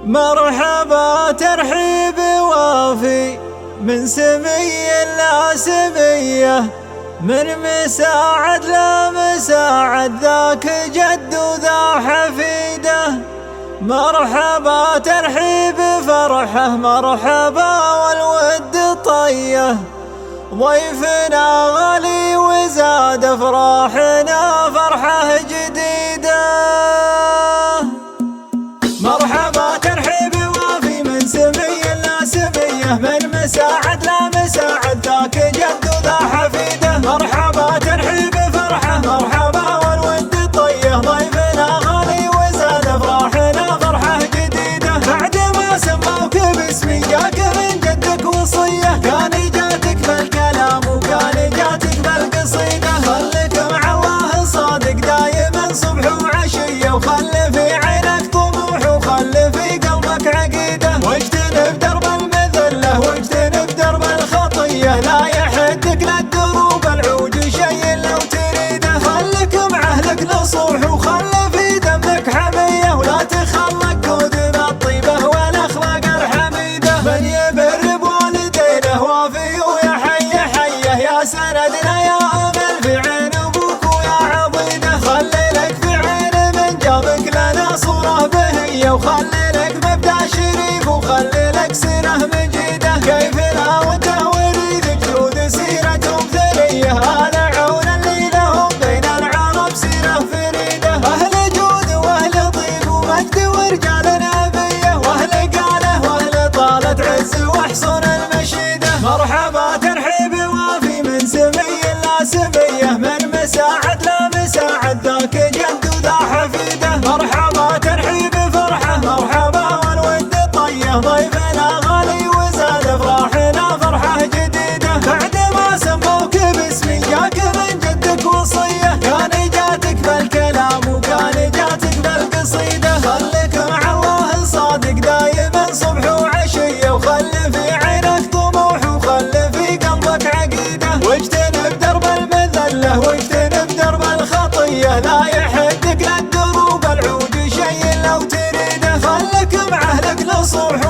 مرحبا ترحيب وافي من سمي لا سميه، من مساعد لا مساعد ذاك جد وذا حفيده. مرحبا ترحيب فرحه، مرحبا والود طيه، ضيفنا غالي وزاد افراحنا فرحه جديده. مرحبا ترحيب وافي من سمي لا سميه، من مساعد لا مساعد ذاك جد وذا حفيده. مرحبا ترحيب فرحه، مرحبا والود طيه، ضيفنا غالي وزاد افراحنا فرحه جديده. بعد ما سموك باسمي جاك من جدك وصيه، كان جاتك بالكلام وكان جاتك بالقصيده. خلك مع الله صادق دايما صبح وعشيه، وخل في عينك طموح وخل في قلبك عقيده. واجتنب درب المذله واجتنب درب الخطيه، لا يحدك للدروب العود شيء لو تريده. خلك مع اهلك نصوح وخل في دمك حميه، ولا تخلق كود بالطيبه والاخلاق الحميده. من يبر بوالدينه وافي ويا حيه حيه، يا سندنا يا امل في عين ابوك ويا عضيده. خلي لك في عين من جابك لنا صوره بهيه، وخلي لك مبدا شريف وخلي لك سيره مجيده. كيف لا وده وريث جود سيرتهم ثريه، اهل عون اللي لهم بين العرب سيره فريده. اهل جود واهل طيب ومجد ورجال نبيه، واهل قاله واهل طالت عز واحصن المشيده. مرحبا ترحيب وافي من سمي لا سميه، من مساعد لا مساعد ذاك جد وذا حفيده. مرحبا ترحيب فرحه، مرحبا والود طيه، ضيفنا غالي وزاد افراحنا فرحه جديده. بعد ما سموك باسمي جاك من جدك وصيه، كان جاتك بالكلام وكان جاتك بالقصيده. خلك مع الله صادق دايما صبح وعشيه، وخل في عينك طموح وخل في قلبك عقيده. واجتنب درب المذله واجتنب درب الخطيه، لا يحدك للدروب العود شيء لو تريده. خلك مع اهلك نصوح